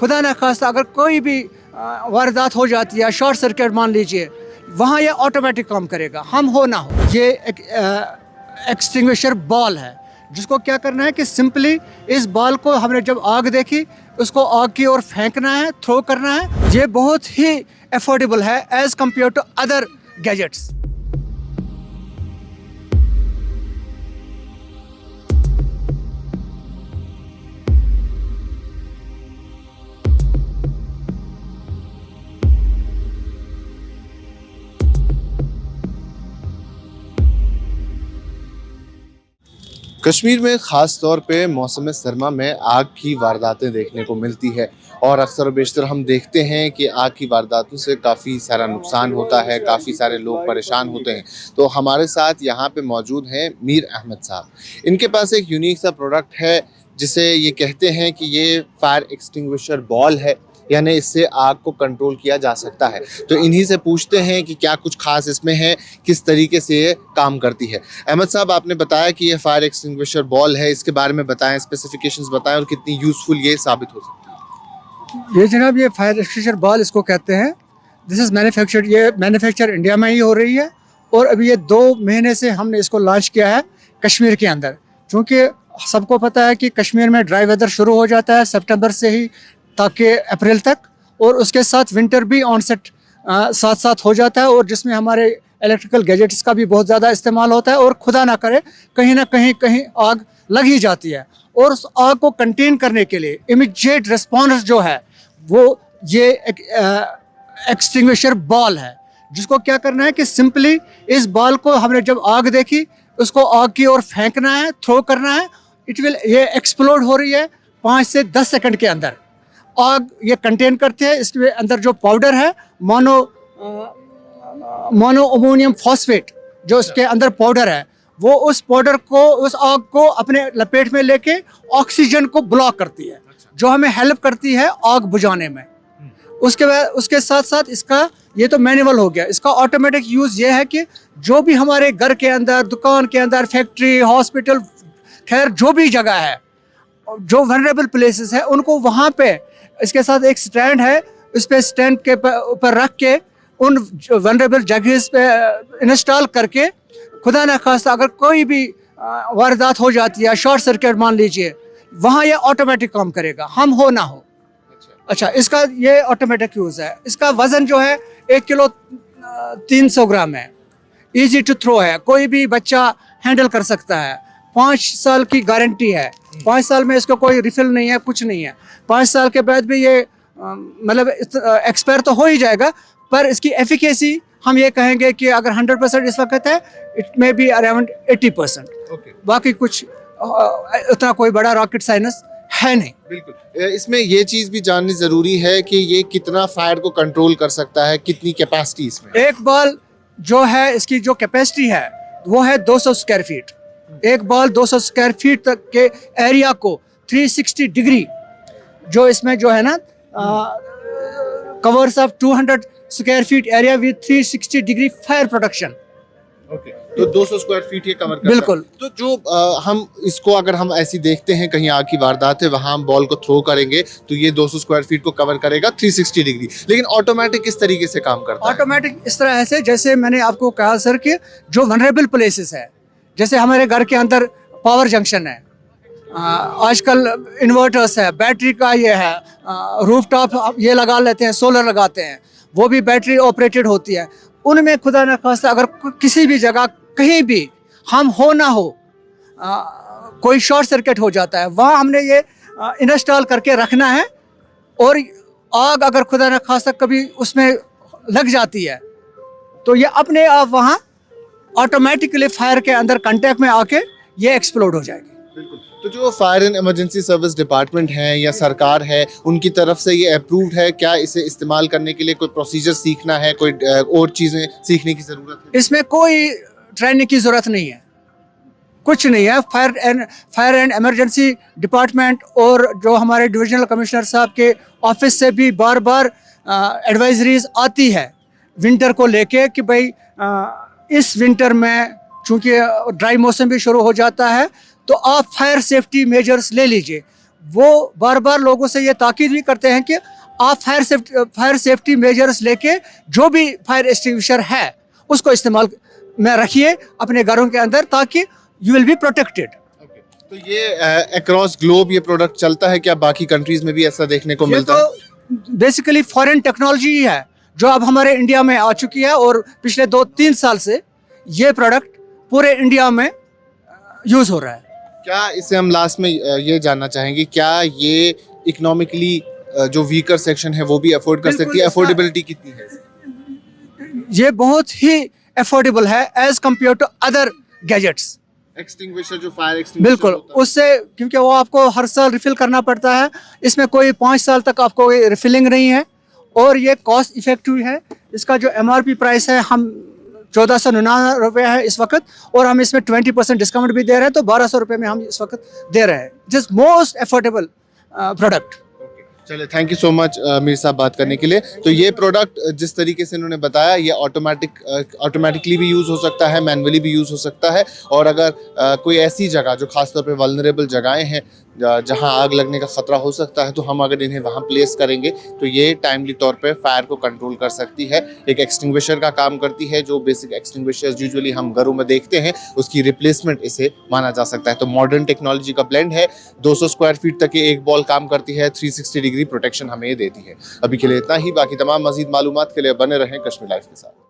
खुदा न खास्ता अगर कोई भी वारदात हो जाती है, शॉर्ट सर्किट मान लीजिए, वहाँ ये ऑटोमेटिक काम करेगा, हम हो ना हो। ये एक एक्सटिंग्विशर बॉल है, जिसको क्या करना है कि सिंपली इस बॉल को हमने जब आग देखी उसको आग की ओर फेंकना है, थ्रो करना है। ये बहुत ही अफोर्डेबल है as compared to other gadgets. Kashmir में ख़ास तौर पे मौसम सरमा में आग की वारदातें देखने को मिलती है और अक्सर बेशतर हम देखते हैं कि आग की वारदातों से काफ़ी सारा नुकसान होता है, काफ़ी सारे लोग परेशान होते हैं। तो हमारे साथ यहाँ पे मौजूद हैं मीर अहमद साहब। इनके पास एक यूनिक सा प्रोडक्ट है जिसे ये कहते हैं कि ये फायर एक्सटिंग्विशर बॉल है, यानी इससे आग को कंट्रोल किया जा सकता है। तो इन्हीं से पूछते हैं कि क्या कुछ खास इसमें है, किस तरीके से ये काम करती है। अहमद साहब, आपने बताया कि ये फायर एक्सटिंग्विशर बॉल है, इसके बारे में बताएं, स्पेसिफिकेशंस बताएं और कितनी यूज़फुल ये साबित हो सकती है। ये जनाब, ये फायर एक्सटिंग्विशर बॉल इसको कहते हैं। दिस इज़ मैन्युफैक्चर्ड, ये मैन्युफैक्चर इंडिया में ही हो रही है और अभी ये 2 महीने से हमने इसको लॉन्च किया है कश्मीर के अंदर। क्योंकि सबको पता है कि कश्मीर में ड्राई वेदर शुरू हो जाता है सितंबर से ही ताकि अप्रैल तक, और उसके साथ विंटर भी ऑनसेट साथ साथ हो जाता है, और जिसमें हमारे इलेक्ट्रिकल गैजेट्स का भी बहुत ज़्यादा इस्तेमाल होता है, और खुदा ना करे कहीं ना कहीं आग लग ही जाती है। और उस आग को कंटेन करने के लिए इमीडिएट रिस्पॉन्स जो है वो ये एक एक्सटिंग्विशर बॉल है, जिसको क्या करना है कि सिंपली इस बॉल को हमने जब आग देखी उसको आग की ओर फेंकना है, थ्रो करना है। ये एक्सप्लोड हो रही है 5 से 10 सेकंड के अंदर। आग ये कंटेन करते हैं। इसके अंदर जो पाउडर है मोनो अमोनियम फॉस्फेट, जो इसके अंदर पाउडर है, वो उस पाउडर को, उस आग को अपने लपेट में लेके ऑक्सीजन को ब्लॉक करती है, जो हमें हेल्प करती है आग बुझाने में। उसके बाद उसके साथ साथ इसका, ये तो मैनुअल हो गया, इसका ऑटोमेटिक यूज़ ये है कि जो भी हमारे घर के अंदर, दुकान के अंदर, फैक्ट्री, हॉस्पिटल, खैर जो भी जगह है, जो वनरेबल प्लेसेस है, उनको वहाँ पे इसके साथ एक स्टैंड है, उस पे स्टैंड के ऊपर रख के उन वनरेबल जगह पे इंस्टॉल करके, खुदा न खास्ता अगर कोई भी वारदात हो जाती है, शॉर्ट सर्किट मान लीजिए, वहाँ ये ऑटोमेटिक काम करेगा, हम हो ना हो। अच्छा, इसका ये ऑटोमेटिक यूज़ है। इसका वज़न जो है 1 किलो 300 ग्राम है, ईजी टू थ्रो है, कोई भी बच्चा हैंडल कर सकता है। 5 साल की गारंटी है, 5 साल में इसका कोई रिफिल नहीं है, कुछ नहीं है। 5 साल के बाद भी ये मतलब एक्सपायर तो हो ही जाएगा, पर इसकी एफिकेसी हम ये कहेंगे कि अगर 100% इस वक्त है, इट मे बी अराउंड 80%। बाकी कुछ उतना कोई बड़ा रॉकेट साइंस है नहीं। बिल्कुल, इसमें ये चीज़ भी जाननी ज़रूरी है कि ये कितना फायर को कंट्रोल कर सकता है, कितनी कैपेसिटी इसमें। एक बॉल जो है, इसकी जो कैपेसिटी है वो है 200 स्क्वायर फीट। एक बॉल 200 स्क्वायर फीट तक के एरिया को 360 डिग्री, जो इसमें जो है ना, covers of 200 square feet area with 360 degree fire protection. तो 200 स्क्वायर फीट ये कवर करता है। बिल्कुल। तो जो हम इसको, अगर हम ऐसी देखते हैं कहीं आग की वारदात है, वहाँ हम बॉल को थ्रो करेंगे तो ये 200 स्क्वायर फीट को कवर करेगा 360 डिग्री। लेकिन ऑटोमेटिक किस तरीके से काम करता है? ऑटोमेटिक इस तरह से, जैसे मैंने आपको कहा सर कि जो वनरेबल प्लेसेस है, जैसे हमारे घर के अंदर पावर जंक्शन है, आजकल इन्वर्टर्स है, बैटरी का ये है, रूफटॉप ये लगा लेते हैं, सोलर लगाते हैं, वो भी बैटरी ऑपरेटेड होती है। उनमें खुदा न खास्ता अगर किसी भी जगह कहीं भी हम हो ना हो, कोई शॉर्ट सर्किट हो जाता है, वहाँ हमने ये इंस्टॉल करके रखना है। और आग अगर खुदा न खास्ता कभी उसमें लग जाती है तो ये अपने आप वहाँ ऑटोमेटिकली फायर के अंदर कांटेक्ट में आके ये एक्सप्लोड हो जाएगी। बिल्कुल। तो जो fire and emergency service department है या सरकार है, उनकी तरफ से ये अप्रूव्ड है क्या? इसे इस्तेमाल करने के लिए कोई प्रोसीजर सीखना है, कोई और चीज़ें सीखने की ज़रूरत है? इसमें कोई ट्रेनिंग की ज़रूरत नहीं है, कुछ नहीं है। फायर एंड इमरजेंसी डिपार्टमेंट और जो हमारे डिविजनल कमिश्नर साहब के ऑफिस से भी बार बार एडवाइजरीज आती है विंटर को लेके कि भाई इस विंटर में चूँकि ड्राई मौसम भी शुरू हो जाता है, तो आप फायर सेफ्टी मेजर्स ले लीजिए। वो बार बार लोगों से ये ताकीद भी करते हैं कि आप फायर सेफ्टी मेजर्स लेके जो भी फायर एक्सटिंग्विशर है उसको इस्तेमाल में रखिए अपने घरों के अंदर, ताकि यू विल बी प्रोटेक्टेड। तो ये अक्रॉस ग्लोब ये प्रोडक्ट चलता है क्या? बाकी कंट्रीज में भी ऐसा देखने को ये मिलता है? तो बेसिकली फॉरेन टेक्नोलॉजी ही है जो अब हमारे इंडिया में आ चुकी है, और पिछले 2-3 साल से ये प्रोडक्ट पूरे इंडिया में यूज हो रहा है। क्या इसे हम लास्ट में ये जानना चाहेंगे, क्या ये इकोनॉमिकली जो वीकर सेक्शन है वो भी अफोर्ड कर बिल्कुल, सकती है? इसका- अफोर्डेबिलिटी कितनी है इसकी? ये बहुत ही अफोर्डेबल है as compared to other gadgets. Extinguisher जो फायर एक्सटिंग्विशर बिल्कुल, होता है। उससे क्योंकि वो आपको हर साल रिफिल करना पड़ता है, इसमें कोई 5 साल तक आपको कोई रिफिलिंग नहीं है, और ये कॉस्ट इफेक्टिव है। इसका जो MRP प्राइस है हम 1499 रुपये है इस वक्त, और हम इसमें 20% डिस्काउंट भी दे रहे हैं, तो 1200 रुपये में हम इस वक्त दे रहे हैं। Just most affordable product. चलिए, thank you so much Mir साहब बात करने के लिए। तो ये प्रोडक्ट जिस तरीके से इन्होंने बताया, ये ऑटोमेटिकली भी यूज़ हो सकता है, मैनुअली भी यूज़ हो सकता है। और अगर कोई ऐसी जगह जो खासतौर पे वल्नरेबल जगहें हैं जहां आग लगने का ख़तरा हो सकता है, तो हम अगर इन्हें वहां प्लेस करेंगे तो ये टाइमली तौर पे फायर को कंट्रोल कर सकती है। एक एक्सटिंग्विशर का काम करती है, जो बेसिक एक्सटिंग्विशर्स यूजुअली हम घरों में देखते हैं उसकी रिप्लेसमेंट इसे माना जा सकता है। तो मॉडर्न टेक्नोलॉजी का ब्लेंड है। 200 स्क्वायर फीट तक ये एक बॉल काम करती है, 360 डिग्री प्रोटेक्शन हमें ये देती है। अभी के लिए इतना ही। बाकी तमाम मजीद मालूमात के लिए बने रहें कश्मीर लाइफ के साथ।